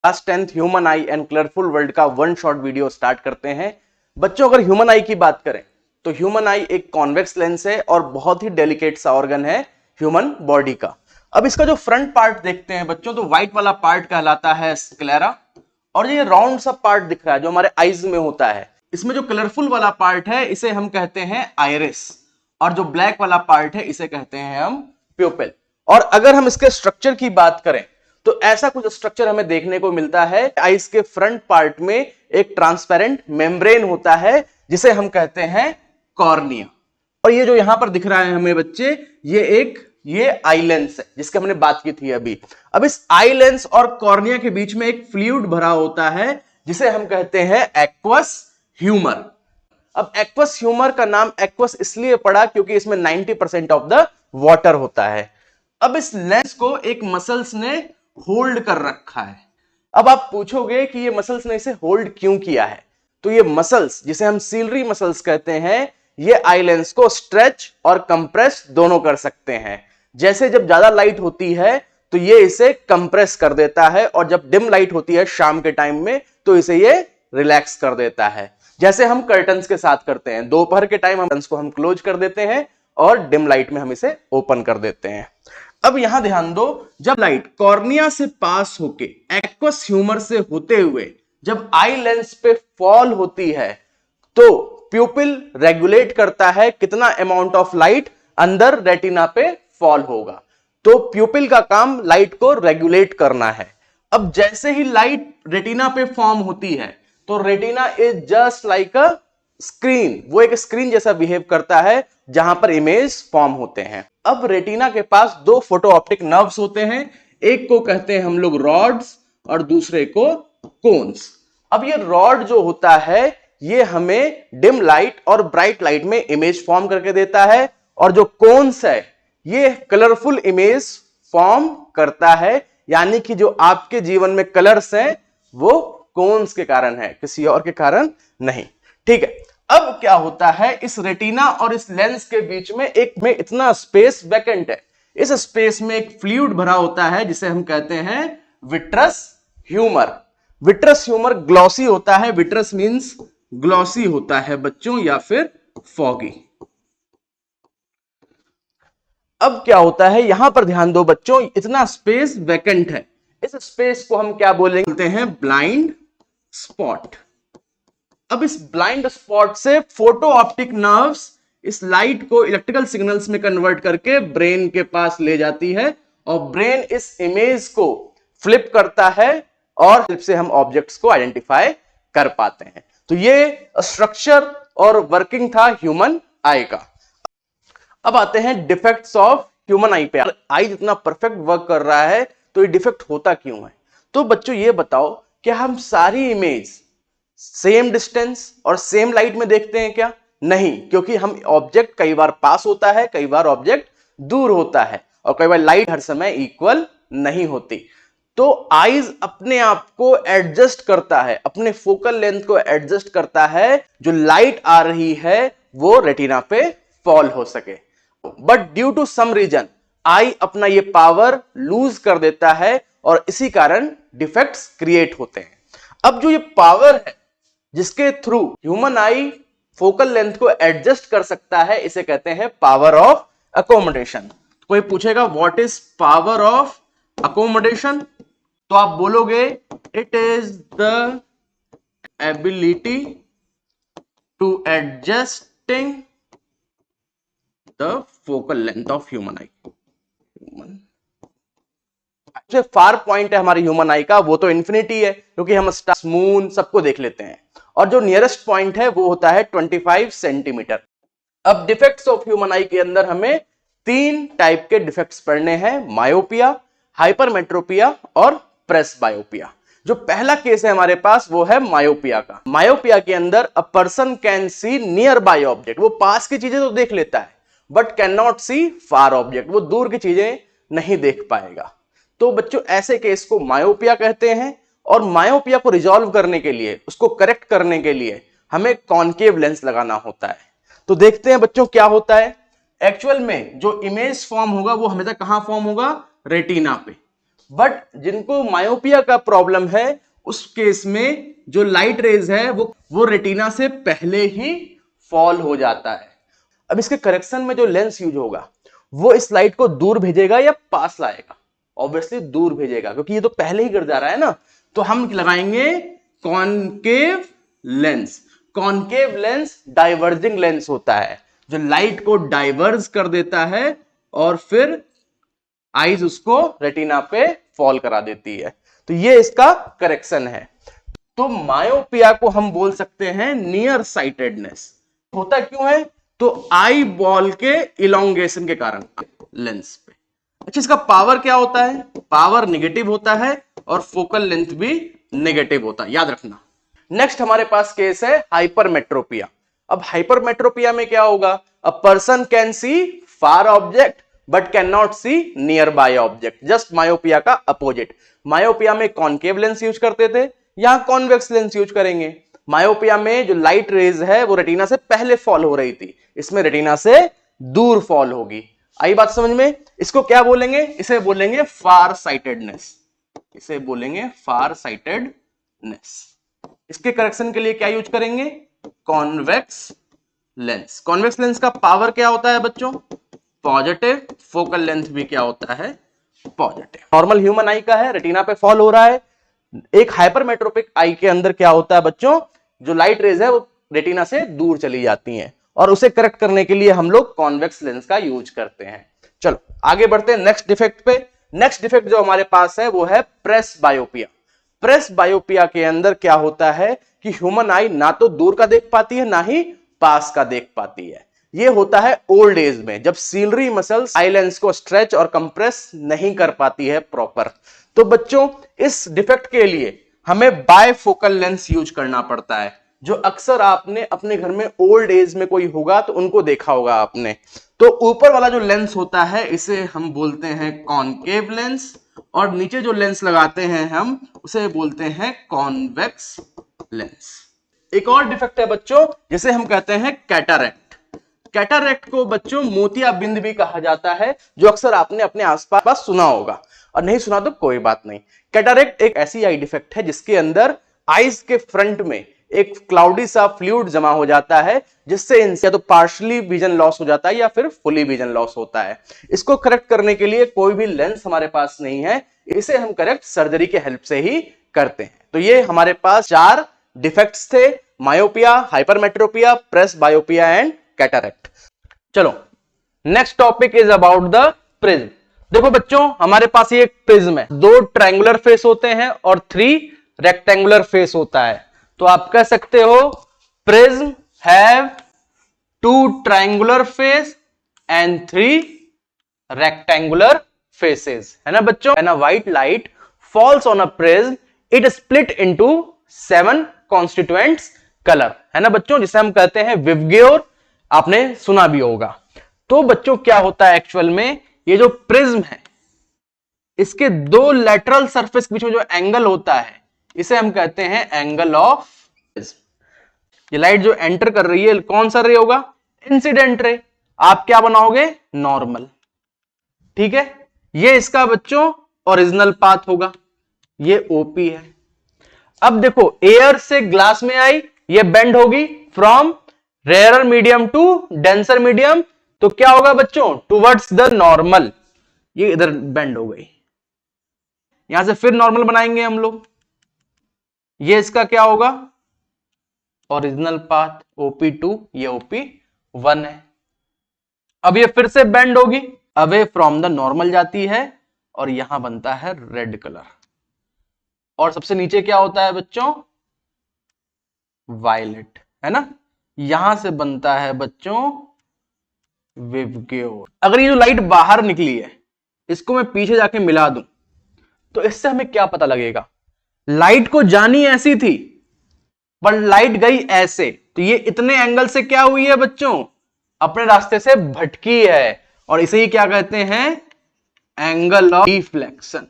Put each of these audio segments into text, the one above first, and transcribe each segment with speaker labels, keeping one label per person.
Speaker 1: Class 10th human I and colourful world का one shot video start करते हैं। बच्चों, अगर ह्यूमन आई की बात करें तो ह्यूमन आई एक कॉन्वेक्स लेंस है और बहुत ही डेलिकेट सा ऑर्गन है ह्यूमन बॉडी का। अब इसका जो फ्रंट पार्ट देखते हैं बच्चों, तो व्हाइट वाला पार्ट कहलाता है स्क्लेरा, और ये राउंड सा पार्ट दिख रहा है जो हमारे आईज में होता है, इसमें जो कलरफुल वाला पार्ट है इसे हम कहते हैं आइरिस, और जो ब्लैक वाला पार्ट है इसे कहते हैं हम प्यूपिल। और अगर हम इसके स्ट्रक्चर की बात करें तो ऐसा कुछ स्ट्रक्चर हमें देखने को मिलता है। आईज के फ्रंट पार्ट में एक ट्रांसपेरेंट मेम्ब्रेन होता है जिसे हम कहते हैं कॉर्निया। और ये जो यहां पर दिख रहा है हमें बच्चे, ये आई लेंस है जिसकी हमने बात की थी अभी। अब इस आई लेंस और कॉर्निया के बीच में एक फ्लूइड भरा होता है जिसे हम कहते हैं एक्वस ह्यूमर। अब एक्वस ह्यूमर का नाम एक्वस इसलिए पड़ा क्योंकि इसमें 90% ऑफ द वाटर होता है। अब इस लेंस को एक मसल्स ने होल्ड कर रखा है। अब आप पूछोगे कि ये मसल्स ने इसे होल्ड क्यों किया है, तो ये मसल्स जिसे हम सीलरी मसल्स कहते हैं, ये आई लेंस को स्ट्रेच और कंप्रेस दोनों कर सकते हैं। जैसे जब ज्यादा लाइट होती है तो ये इसे कंप्रेस कर देता है, और जब डिम लाइट होती है शाम के टाइम में तो इसे ये रिलैक्स कर देता है। जैसे हम कर्टन्स के साथ करते हैं, दोपहर के टाइम हम क्लोज कर देते हैं और डिम लाइट में हम इसे ओपन कर देते हैं। अब यहां ध्यान दो, जब लाइट कॉर्निया से पास होके एक्वस ह्यूमर से होते हुए जब आई लेंस पे फॉल होती है तो प्यूपिल रेगुलेट करता है कितना अमाउंट ऑफ लाइट अंदर रेटिना पे फॉल होगा। तो प्यूपिल का काम लाइट को रेगुलेट करना है। अब जैसे ही लाइट रेटिना पे फॉर्म होती है तो retina is just like a screen, वो एक स्क्रीन जैसा बिहेव करता है जहां पर इमेज फॉर्म होते हैं। अब रेटिना के पास दो फोटो ऑप्टिक नर्व्स होते हैं, एक को कहते हैं हम लोग रॉड्स और दूसरे को कोन्स। अब ये रॉड जो होता है ये हमें डिम लाइट और ब्राइट लाइट में इमेज फॉर्म करके देता है, और जो कोन्स है ये कलरफुल इमेज फॉर्म करता है। यानी कि जो आपके जीवन में कलर्स हैं वो कोन्स के कारण है, किसी और के कारण नहीं। ठीक है, अब क्या होता है, इस रेटिना और इस लेंस के बीच में इतना स्पेस वैकेंट है। इस स्पेस में एक फ्लूइड भरा होता है जिसे हम कहते हैं vitreous humour. Vitreous humour glossy होता है, विट्रस मींस ग्लॉसी होता है बच्चों, या फिर फॉगी। अब क्या होता है, यहां पर ध्यान दो बच्चों, इतना स्पेस वैकेंट है, इस स्पेस को हम क्या बोलते हैं, ब्लाइंड स्पॉट। अब इस ब्लाइंड स्पॉट से फोटो ऑप्टिक नर्व्स इस लाइट को इलेक्ट्रिकल सिग्नल्स में कन्वर्ट करके ब्रेन के पास ले जाती है, और ब्रेन इस इमेज को फ्लिप करता है और हेल्प से हम ऑब्जेक्ट्स को आइडेंटिफाई कर पाते हैं। तो ये स्ट्रक्चर और वर्किंग था ह्यूमन आई का। अब आते हैं डिफेक्ट्स ऑफ ह्यूमन आई पे। आई जितना परफेक्ट वर्क कर रहा है तो ये डिफेक्ट होता क्यों है। तो बच्चों ये बताओ कि हम सारी इमेज सेम डिस्टेंस और सेम लाइट में देखते हैं क्या? नहीं, क्योंकि हम ऑब्जेक्ट कई बार पास होता है, कई बार ऑब्जेक्ट दूर होता है, और कई बार लाइट हर समय इक्वल नहीं होती। तो आईज अपने आप को एडजस्ट करता है, अपने फोकल लेंथ को एडजस्ट करता है, जो लाइट आ रही है वो रेटिना पे फॉल हो सके। But due to some reason I अपना ये पावर लूज कर देता है, और इसी कारण डिफेक्ट्स क्रिएट होते हैं। अब जो ये पावर है जिसके थ्रू ह्यूमन आई फोकल लेंथ को एडजस्ट कर सकता है, इसे कहते हैं पावर ऑफ अकोमोडेशन। कोई पूछेगा what is power of accommodation, तो आप बोलोगे it is the ability to adjusting the focal length of human eye. जो फार पॉइंट है हमारे ह्यूमन आई का वो तो इंफिनिटी है, क्योंकि हम स्टार्स, मून सबको देख लेते हैं, और जो नियरेस्ट पॉइंट है वो होता है 25 सेंटीमीटर। अब डिफेक्ट्स ऑफ ह्यूमन आई के अंदर हमें 3 टाइप के डिफेक्ट्स पढ़ने हैं, मायोपिया, हाइपरमेट्रोपिया और प्रेसबायोपिया। जो पहला केस है हमारे पास वो है मायोपिया का। मायोपिया के अंदर a person can see nearby object, वो पास की चीजें तो देख लेता है but cannot see far object, वो दूर की चीजें नहीं देख पाएगा। तो बच्चों ऐसे केस को मायोपिया कहते हैं, और मायोपिया को रिजॉल्व करने के लिए, उसको करेक्ट करने के लिए हमें कॉनकेव लेंस लगाना होता है। तो देखते हैं बच्चों क्या होता है। एक्चुअल में जो इमेज फॉर्म होगा वो हमेशा कहां फॉर्म होगा, रेटिना पे। बट जिनको मायोपिया का प्रॉब्लम है उस केस में जो लाइट रेज है वो रेटिना से पहले ही फॉल हो जाता है। अब इसके करेक्शन में जो लेंस यूज होगा वो इस लाइट को दूर भेजेगा या पास लाएगा? ऑब्वियसली दूर भेजेगा, क्योंकि ये तो पहले ही गिर जा रहा है ना। तो हम लगाएंगे concave lens. Concave lens diverging lens होता है जो लाइट को डाइवर्ज कर देता है और फिर आईज उसको रेटिना पे फॉल करा देती है। तो ये इसका करेक्शन है। तो मायोपिया को हम बोल सकते हैं नियर साइटेडनेस। होता क्यों है? तो आई बॉल के इलोंगेशन के कारण लेंस पे। अच्छा, इसका पावर क्या होता है? पावर नेगेटिव होता है और फोकल लेंथ भी नेगेटिव होता है, याद रखना। नेक्स्ट हमारे पास केस है हाइपरमेट्रोपिया। अब हाइपरमेट्रोपिया में क्या होगा? A person can see far object but cannot see nearby object. Just myopia का अपोजिट। मायोपिया में कॉनकेव लेंस यूज करते थे, यहां कॉन्वेक्स लेंस यूज करेंगे। मायोपिया में जो लाइट रेज है वो रेटिना से पहले फॉल हो रही थी, इसमें रेटिना से दूर फॉल होगी। आई बात समझ में? इसको क्या बोलेंगे? इसे बोलेंगे फार साइटेडनेस। इसे बोलेंगे फार साइटेडनेस। इसके करेक्शन के लिए क्या यूज करेंगे? Convex lens. कॉन्वेक्स लेंस का पावर क्या होता है बच्चों? पॉजिटिव। फोकल लेंथ भी क्या होता है? पॉजिटिव। नॉर्मल ह्यूमन आई का है, रेटिना पे फॉल हो रहा है। एक हाइपरमेट्रोपिक आई के अंदर क्या होता है बच्चों? जो लाइट रेज है वो रेटिना से दूर चली जाती हैं और उसे करेक्ट करने के लिए हम लोग कॉन्वेक्स लेंस का यूज करते हैं। चलो आगे बढ़ते हैं नेक्स्ट डिफेक्ट पे। नेक्स्ट डिफेक्ट जो हमारे पास है वो है प्रेस बायोपिया। प्रेस बायोपिया के अंदर क्या होता है कि ह्यूमन आई ना तो दूर का देख पाती है ना ही पास का देख पाती है। ये होता है ओल्ड एज में, जब सीलरी मसल्स आई लेंस को स्ट्रेच और कंप्रेस नहीं कर पाती है प्रॉपर। तो बच्चों इस डिफेक्ट के लिए हमें बायफोकल लेंस यूज करना पड़ता है, जो अक्सर आपने अपने घर में ओल्ड एज में कोई होगा तो उनको देखा होगा आपने। तो ऊपर वाला जो लेंस होता है इसे हम बोलते हैं कॉनकेव लेंस और नीचे जो लेंस लगाते हैं हम उसे बोलते हैं कॉन्वेक्स लेंस। एक और डिफेक्ट है बच्चों जिसे हम कहते हैं कैटरैक्ट। कैटरैक्ट को बच्चों मोतियाबिंद भी कहा जाता है, जो अक्सर आपने अपने आसपास सुना होगा, और नहीं सुना तो कोई बात नहीं। कैटरैक्ट एक ऐसी आई डिफेक्ट है जिसके अंदर आईज के फ्रंट में एक क्लाउडी सा फ्लूइड जमा हो जाता है, जिससे या तो पार्शियली विजन लॉस हो जाता है या फिर फुली विजन लॉस होता है। इसको करेक्ट करने के लिए कोई भी लेंस हमारे पास नहीं है, इसे हम करेक्ट सर्जरी के हेल्प से ही करते हैं। तो ये हमारे पास 4 डिफेक्ट्स थे: myopia, hypermetropia, presbyopia and cataract. चलो next topic is about the prism. देखो बच्चों हमारे पास ये एक प्रिज्म है, 2 ट्रायंगुलर फेस होते हैं और 3 रेक्टेंगुलर फेस होता है। तो आप कह सकते हो prism have 2 triangular face and 3 rectangular faces, है ना बच्चों? When a white light falls on a prism, it split into 7 constituents color, है ना बच्चों? जिसे हम कहते हैं विवग्योर, आपने सुना भी होगा। तो बच्चों क्या होता है एक्चुअल में, ये जो प्रिज्म है इसके 2 लैटरल सरफेस के बीच में जो एंगल होता है इसे हम कहते हैं एंगल ऑफ प्रिज्म। ये लाइट जो एंटर कर रही है कौन सा रे होगा? Incident ray. आप क्या बनाओगे? नॉर्मल। ठीक है, ये इसका बच्चों ओरिजिनल पाथ होगा, ये ओपी है। अब देखो एयर से ग्लास में आई, ये बेंड होगी from rarer medium to denser medium, तो क्या होगा बच्चों? Towards the normal. ये इधर बेंड हो गई, यहां से फिर नॉर्मल बनाएंगे हम लोग। ये इसका क्या होगा? ओरिजिनल पाथ OP2, ये OP1 है। अब ये फिर से बेंड होगी, अवे फ्रॉम द नॉर्मल जाती है और यहां बनता है रेड कलर। और सबसे नीचे क्या होता है बच्चों? वायलेट, है ना? यहां से बनता है बच्चों विवग्योर। अगर ये जो लाइट बाहर निकली है इसको मैं पीछे जाके मिला दूं तो इससे हमें क्या पता लगेगा? लाइट को जानी ऐसी थी पर लाइट गई ऐसे, तो ये इतने एंगल से क्या हुई है बच्चों? अपने रास्ते से भटकी है, और इसे ही क्या कहते हैं? Angle of deflection.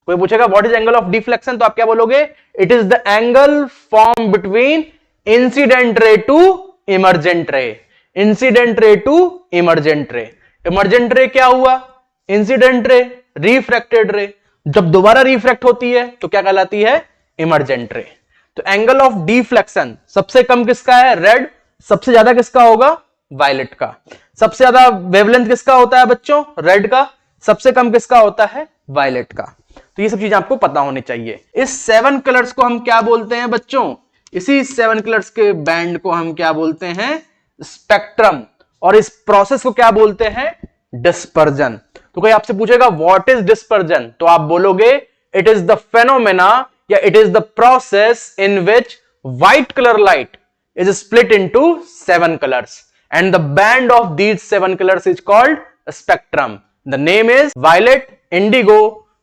Speaker 1: कोई पूछेगा what is angle of deflection, तो आप क्या बोलोगे? It is the angle form between incident ray to emergent ray. Incident ray to emergent ray. Emergent ray क्या हुआ? Incident ray. रिफ्रैक्टेड रे। जब दोबारा रिफ्रैक्ट होती है तो क्या कहलाती है? इमर्जेंट रे। तो एंगल ऑफ डिफ्लेक्शन सबसे कम किसका है? रेड। सबसे ज्यादा किसका होगा? वायलेट का। सबसे ज्यादा वेवलेंथ किसका होता है बच्चों? रेड का। सबसे कम किसका होता है? वायलेट का। तो ये सब चीजें आपको पता होनी चाहिए। इस 7 कलर्स को हम क्या बोलते हैं बच्चों? इसी 7 कलर्स के बैंड को हम क्या बोलते हैं? स्पेक्ट्रम। और इस प्रोसेस को क्या बोलते हैं? डिस्पर्जन। तो कोई आपसे पूछेगा व्हाट इज डिस्पर्जन, तो आप बोलोगे इट इज द फेनोमेना या it is the process in which white colour light is split into 7 colors and the band of these 7 colors is called spectrum. The name is violet, indigo,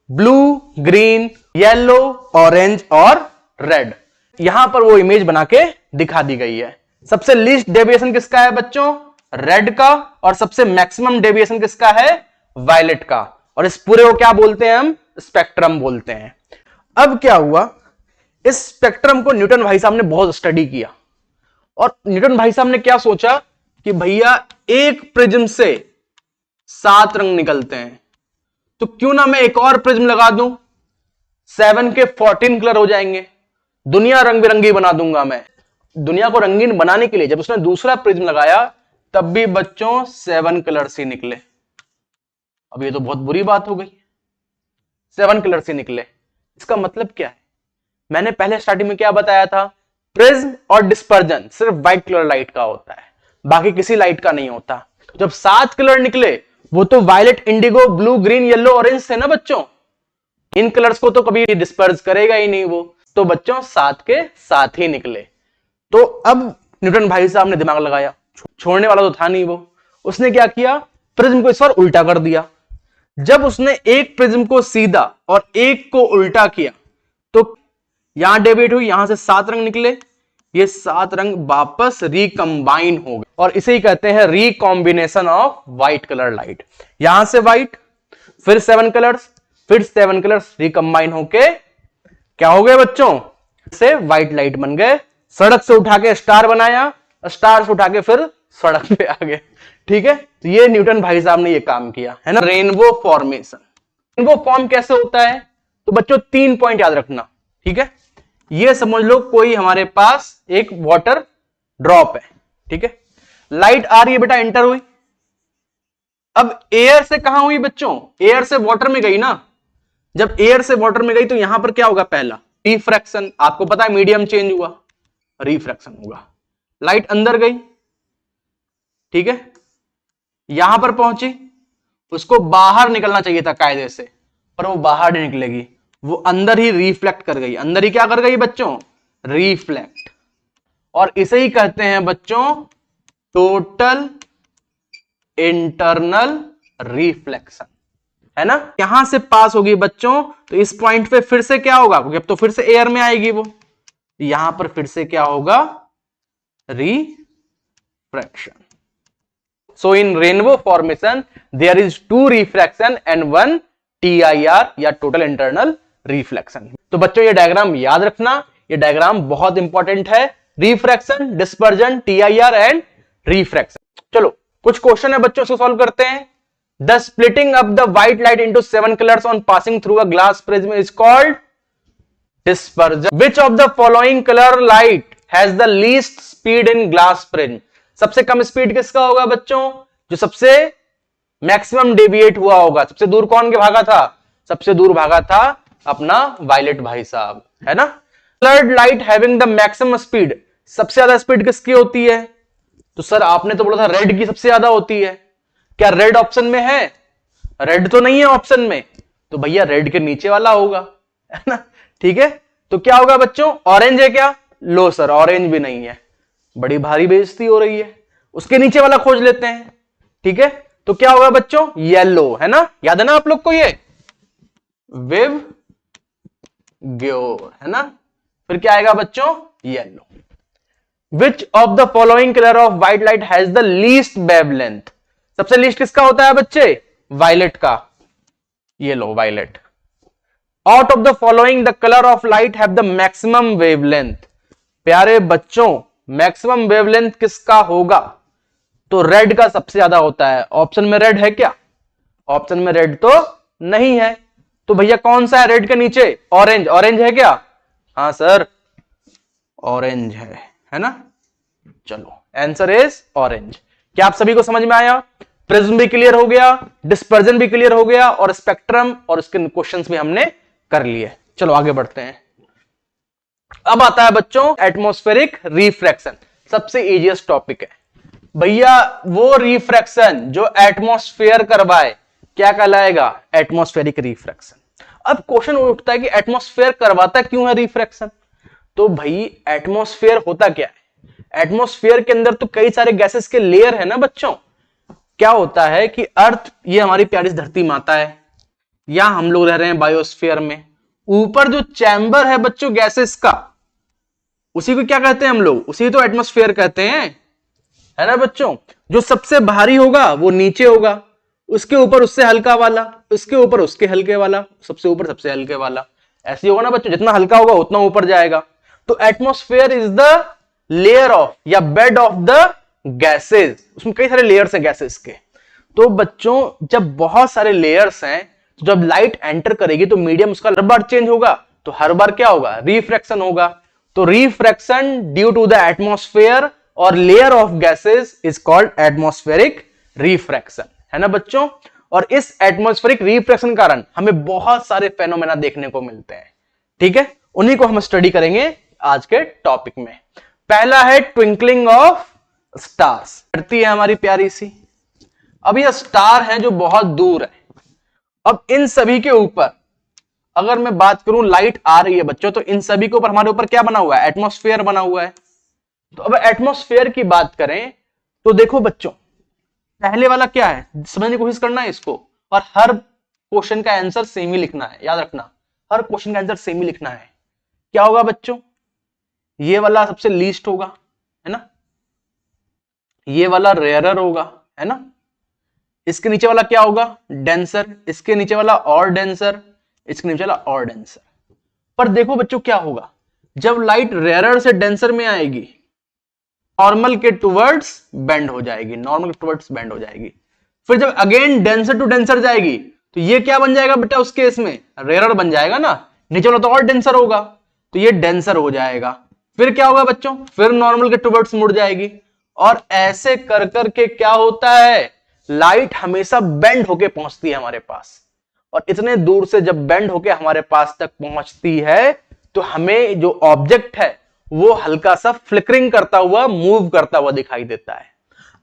Speaker 1: blue, green, yellow, orange और red. यहां पर वो image बना के दिखा दी गई है। सबसे लीस्ट डेविएशन किसका है बच्चों? रेड का। और सबसे मैक्सिमम डेविएशन किसका है? वायलेट का। और इस पूरे को क्या बोलते हैं हम? स्पेक्ट्रम बोलते हैं। अब क्या हुआ, इस स्पेक्ट्रम को न्यूटन भाई साहब ने बहुत स्टडी किया और न्यूटन भाई साहब ने क्या सोचा कि भैया एक प्रिज्म से 7 रंग निकलते हैं, तो क्यों ना मैं एक और प्रिज्म लगा दूं, 7 के 14 कलर हो जाएंगे, दुनिया रंग बिरंगी बना दूंगा मैं। दुनिया को रंगीन बनाने के लिए जब उसने दूसरा प्रिज्म लगाया तब भी बच्चों 7 कलर्स ही निकले। अब ये तो बहुत बुरी बात हो गई, 7 कलर्स ही निकले। इसका मतलब क्या है? मैंने पहले स्टार्टिंग में क्या बताया था? प्रिज्म और डिस्पर्जन सिर्फ व्हाइट कलर लाइट का होता है, बाकी किसी लाइट का नहीं होता। जब 7 कलर निकले वो तो violet, indigo, blue, green, yellow, orange थे ना बच्चों। इन कलर्स को तो कभी डिस्पर्स करेगा ही नहीं वो, तो बच्चों 7 के 7 ही निकले। तो अब न्यूटन भाई साहब ने दिमाग लगाया, छोड़ने वाला तो था नहीं वो। उसने क्या किया? प्रिज्म को इस बार उल्टा कर दिया। जब उसने एक प्रिज्म को सीधा और एक को उल्टा किया तो यहां डेविएट हुई, यहां से 7 रंग निकले, ये 7 रंग वापस रिकंबाइन हो गए और इसे ही कहते हैं recombination of white colour light. यहां से व्हाइट, फिर 7 कलर्स, फिर 7 कलर्स रिकंबाइन होके क्या हो गए बच्चों? से व्हाइट लाइट बन गए। सड़क से उठा के स्टार बनाया, स्टार से उठा के फिर सड़क पे आ गए। ठीक है, तो ये न्यूटन भाई साहब ने ये काम किया है ना। रेनबो फॉर्मेशन, रेनबो फॉर्म कैसे होता है? तो बच्चों 3 पॉइंट याद रखना। ठीक है, ये समझ लो कोई हमारे पास एक वाटर ड्रॉप है। ठीक है, लाइट आ रही है बेटा, एंटर हुई। अब एयर से कहां हुई बच्चों? एयर से वाटर में गई ना। जब एयर से वाटर में गई तो यहां पर क्या होगा? पहला रिफ्रैक्शन। आपको पता है मीडियम चेंज हुआ, रिफ्रैक्शन होगा। लाइट अंदर गई, ठीक है, यहां पर पहुंची, उसको बाहर निकलना चाहिए था कायदे से, पर वो बाहर नहीं निकलेगी, वो अंदर ही रिफ्लेक्ट कर गई। अंदर ही क्या कर गई बच्चों? रिफ्लेक्ट। और इसे ही कहते हैं बच्चों टोटल इंटरनल रिफ्लेक्शन, है ना। यहां से पास होगी बच्चों, तो इस पॉइंट पे फिर से क्या होगा? क्योंकि अब तो फिर से एयर में आएगी वो, यहां पर फिर से क्या होगा? Refraction. So in rainbow formation there is 2 refraction and 1 TIR या total internal reflection। तो बच्चों ये डायग्राम याद रखना, ये डायग्राम बहुत इंपॉर्टेंट है। Refraction, dispersion, TIR and refraction. चलो कुछ क्वेश्चन है बच्चों, इसको सॉल्व करते हैं। The splitting of the white light into 7 colors on passing through a glass prism is called dispersion. Which of the following color light has the least speed in glass prism? सबसे कम speed किसका होगा बच्चों? जो सबसे maximum deviate हुआ होगा। सबसे दूर कौन के भागा था? सबसे दूर भागा था अपना वायलेट भाई साहब, है ना। Coloured light having the maximum speed, सबसे ज्यादा स्पीड किसकी होती है? तो सर आपने तो बोला था रेड की सबसे ज्यादा होती है। क्या रेड ऑप्शन में है? रेड तो नहीं है ऑप्शन में, तो भैया रेड के नीचे वाला होगा, है ना। ठीक है, तो क्या होगा बच्चों? ऑरेंज है क्या? लो सर ऑरेंज भी नहीं है, बड़ी भारी बेइज्जती हो रही है। उसके नीचे वाला खोज लेते हैं। ठीक है, तो क्या होगा बच्चों? येलो, है ना। याद है ना आप लोग को ये विव ग्योर, है ना। फिर क्या आएगा बच्चों? Yellow. Which of the following colour of white light has the least wavelength? सबसे लीस्ट किसका होता है बच्चे? वायलेट का। ये लो violet. Out of the following the colour of light have the maximum wavelength? प्यारे बच्चों मैक्सिमम वेवलेंथ किसका होगा? तो रेड का सबसे ज्यादा होता है। ऑप्शन में रेड है क्या? ऑप्शन में रेड तो नहीं है। तो भैया कौन सा है रेड के नीचे? ऑरेंज। ऑरेंज है क्या? हाँ सर ऑरेंज है ना। चलो आंसर इज ऑरेंज। क्या आप सभी को समझ में आया? प्रिज्म भी क्लियर हो गया, डिस्पर्जन भी क्लियर हो गया, और स्पेक्ट्रम और इसके क्वेश्चंस भी हमने कर लिए। चलो आगे बढ़ते हैं। अब आता है बच्चों एटमॉस्फेरिक रिफ्रैक्शन, सबसे इजीएस्ट टॉपिक है भैया। वो रिफ्रैक्शन जो एटमॉस्फेयर करवाए क्या कहलाएगा? Atmospheric refraction. अब क्वेश्चन उठता है कि एटमॉस्फेयर करवाता क्यों है रिफ्रैक्शन? तो भाई एटमॉस्फेयर होता क्या है? एटमॉस्फेयर के अंदर तो कई सारे गैसेस के लेयर है ना बच्चों। क्या होता है कि अर्थ, ये हमारी प्यारी धरती माता है, या हम लोग रह रहे हैं बायोस्फीयर में। ऊपर जो चैम्बर है बच्चों गैसेस का, उसी को क्या कहते हैं हम लोग? उसी तो एटमॉस्फेयर कहते हैं, है ना बच्चों। जो सबसे भारी होगा वो नीचे होगा, उसके ऊपर उससे हल्का वाला, उसके ऊपर उसके हल्के वाला, सबसे ऊपर सबसे हल्के वाला, ऐसे होगा ना बच्चों। जितना हल्का होगा उतना ऊपर जाएगा। तो atmosphere is the layer of या बेड ऑफ द गैसेस। उसमें कई सारे लेयर्स हैं गैसेस के। तो बच्चों जब बहुत सारे लेयर्स हैं, तो जब लाइट एंटर करेगी तो मीडियम उसका हर बार चेंज होगा, तो हर बार क्या होगा? रिफ्रैक्शन होगा। तो refraction due to the atmosphere और layer of gases is called atmospheric refraction, है ना बच्चों। और इस एटमॉस्फेरिक रिफ्रैक्शन के कारण हमें बहुत सारे फेनोमेना देखने को मिलते हैं, ठीक है। उन्हीं को हम स्टडी करेंगे आज के टॉपिक में। पहला है ट्विंकलिंग ऑफ स्टार्स। धरती है हमारी प्यारी सी, अब यह स्टार है जो बहुत दूर है। अब इन सभी के ऊपर अगर मैं बात करूं, लाइट आ रही है बच्चों, तो इन सभी के ऊपर हमारे ऊपर क्या बना हुआ है? एटमॉस्फेयर बना हुआ है। तो अब एटमॉस्फेयर की बात करें तो देखो बच्चों, पहले वाला क्या है समझने की कोशिश करना है इसको, और हर क्वेश्चन का आंसर सेम ही लिखना है, याद रखना, हर क्वेश्चन का आंसर सेम ही लिखना है। क्या होगा बच्चों? ये वाला सबसे लीस्ट होगा, है ना। ये वाला रेयरर होगा, है ना। इसके नीचे वाला क्या होगा? डेंसर। इसके नीचे वाला और डेंसर, इसके नीचे वाला और डेंसर। पर देखो बच्चों क्या होगा, जब लाइट रेयरर से डेंसर में आएगी, नॉर्मल के टुवर्ड्स बेंड हो जाएगी, नॉर्मल के टुवर्ड्स बेंड हो जाएगी। फिर जब अगेन डेंसर टू डेंसर जाएगी, तो ये क्या बन जाएगा बेटा? उस केस में रेयरर बन जाएगा ना, नीचे वाला तो और डेंसर होगा, तो ये डेंसर हो जाएगा। फिर क्या होगा बच्चों? फिर नॉर्मल के टुवर्ड्स मुड़ जाएगी, और ऐसे कर करके क्या होता है? लाइट हमेशा बेंड होके पहुंचती है हमारे पास, और इतने दूर से जब बेंड होके हमारे पास तक पहुंचती है, तो हमें जो ऑब्जेक्ट है वो हल्का सा फ्लिकरिंग करता हुआ, मूव करता हुआ दिखाई देता है।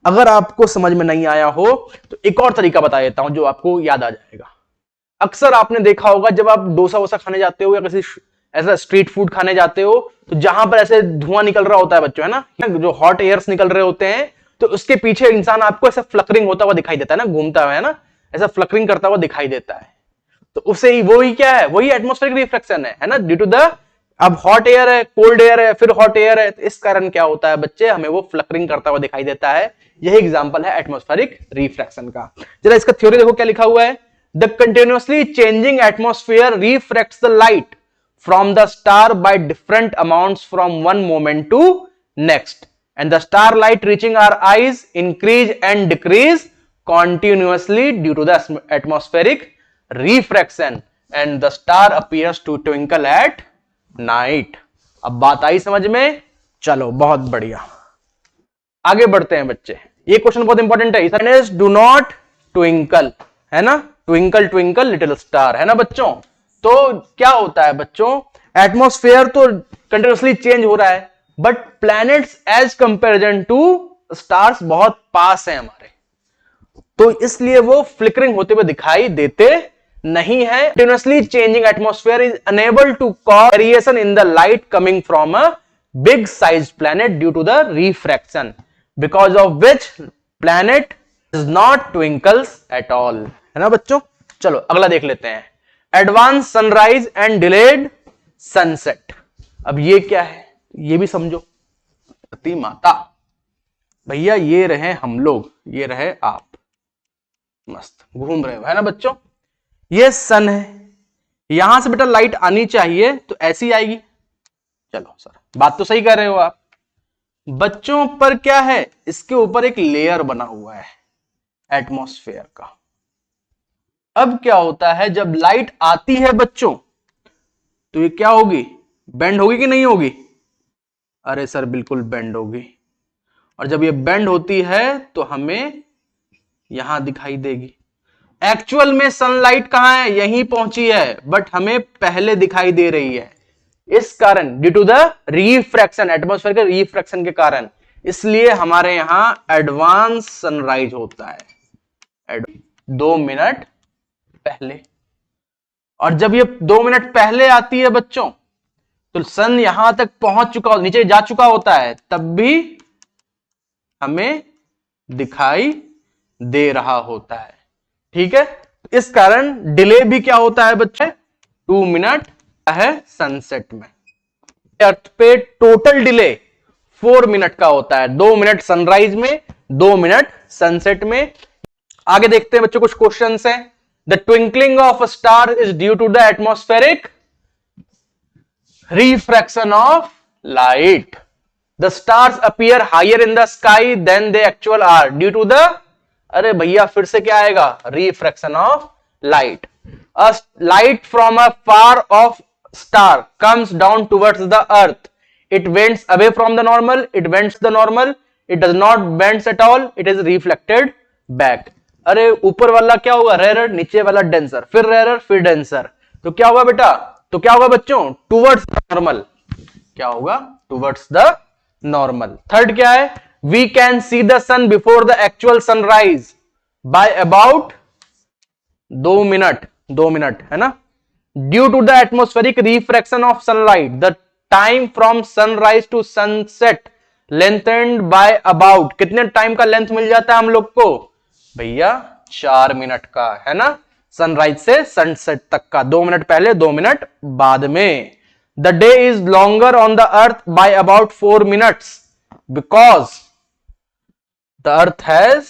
Speaker 1: अगर आपको समझ में नहीं आया हो तो एक और तरीका बता देता हूं जो आपको याद आ जाएगा। अक्सर आपने देखा होगा जब आप डोसा वोसा खाने जाते हो या किसी ऐसा स्ट्रीट फूड खाने जाते हो, तो जहां पर ऐसे धुआं निकल रहा होता है बच्चों, है ना, जो हॉट एयर्स निकल रहे होते हैं, तो उसके पीछे इंसान आपको ऐसा फ्लकरिंग होता हुआ दिखाई देता है ना, घूमता हुआ, है ना, ऐसा फ्लकरिंग करता हुआ दिखाई देता है। तो उससे ही वही क्या है? वही एटमॉस्फेरिक रिफ्लेक्शन है ना, ड्यू टू द, अब हॉट एयर है, कोल्ड एयर है, फिर हॉट एयर है, तो इस कारण क्या होता है बच्चे, हमें वो फ्लकरिंग करता हुआ दिखाई देता है। यही एग्जांपल है एटमॉस्फेरिक रिफ्रैक्शन का। जरा इसका थ्योरी देखो क्या लिखा हुआ है। The continuously changing atmosphere refracts the light from the star by different amounts from one moment to next, and the starlight reaching our eyes increase and decrease continuously due to the atmospheric refraction, and the star appears to twinkle at night. अब बात आई समझ में? चलो बहुत बढ़िया, आगे बढ़ते हैं बच्चे। ये क्वेश्चन बहुत इंपॉर्टेंट है। डू नॉट ट्विंकल, है ना, ट्विंकल ट्विंकल लिटिल स्टार, है ना बच्चों। तो क्या होता है बच्चों, एटमॉस्फेयर तो कंटिन्यूअसली चेंज हो रहा है, but planets as comparison to stars बहुत पास हैं हमारे, तो इसलिए वो फ्लिकरिंग होते हुए दिखाई देते नहीं है। Continuously changing atmosphere is unable to cause variation in the light coming from a big size planet due to the refraction, because of which planet is not twinkles at all, है ना बच्चों। चलो अगला देख लेते हैं, advance sunrise and delayed sunset. अब ये क्या है ये भी समझो। धरती माता भैया, ये रहे हम लोग, ये रहे आप, मस्त घूम रहे हो, है ना बच्चों। ये सन है, यहां से बेटा लाइट आनी चाहिए तो ऐसी आएगी। चलो सर बात तो सही कर रहे हो आप बच्चों, पर क्या है, इसके ऊपर एक लेयर बना हुआ है एटमॉस्फेयर का। अब क्या होता है, जब लाइट आती है बच्चों, तो ये क्या होगी, बेंड होगी कि नहीं होगी? अरे सर बिल्कुल बेंड होगी। और जब ये बेंड होती है तो हमें यहां दिखाई देगी। एक्चुअल में सनलाइट कहां है, यहीं पहुंची है, बट हमें पहले दिखाई दे रही है। इस कारण, due to the refraction, atmosphere के रिफ्रैक्शन के कारण, इसलिए हमारे यहां एडवांस सनराइज होता है 2 मिनट पहले। और जब ये 2 मिनट पहले आती है बच्चों, तो सन यहां तक पहुंच चुका, नीचे जा चुका होता है, तब भी हमें दिखाई दे रहा होता है। ठीक है, इस कारण डिले भी क्या होता है बच्चे, 2 मिनट है सनसेट में। अर्थ पे टोटल डिले 4 मिनट का होता है, 2 मिनट सनराइज में, 2 मिनट सनसेट में। आगे देखते हैं बच्चों, कुछ क्वेश्चंस हैं। The twinkling of a star is due to the atmospheric refraction of light. The stars appear higher in the sky than they actual are due to the, अरे भैया फिर से क्या आएगा, refraction of light. A light from a far off star comes down towards the earth. It bends away from the normal, it bends the normal, it does not bends at all, it is reflected back. अरे ऊपर वाला क्या होगा, rare, नीचे वाला denser, फिर rare, फिर denser, तो क्या होगा बेटा, तो क्या होगा बच्चों, टूवर्ड्स नॉर्मल। क्या होगा, टूवर्ड्स द नॉर्मल। थर्ड क्या है, we can see the sun before the actual sunrise by about 2 minute, 2 minute है ना, due to the atmospheric refraction of sunlight the time from sunrise to sunset lengthened by about, कितने time का length मिल जाता है हम लोग को भैया, 4 मिनट का, है ना, सनराइज से सनसेट तक का, 2 मिनट पहले 2 मिनट बाद में। The day is longer on the earth by about 4 minutes because the earth has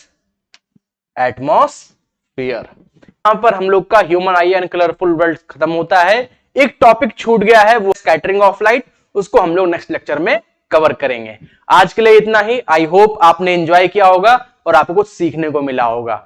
Speaker 1: atmosphere. यहां पर हम लोग का human I and colourful world खत्म होता है। एक टॉपिक छूट गया है, वो स्कैटरिंग ऑफ लाइट, उसको हम लोग नेक्स्ट लेक्चर में कवर करेंगे। आज के लिए इतना ही। आई होप आपने एंजॉय किया होगा और आपको कुछ सीखने को मिला होगा।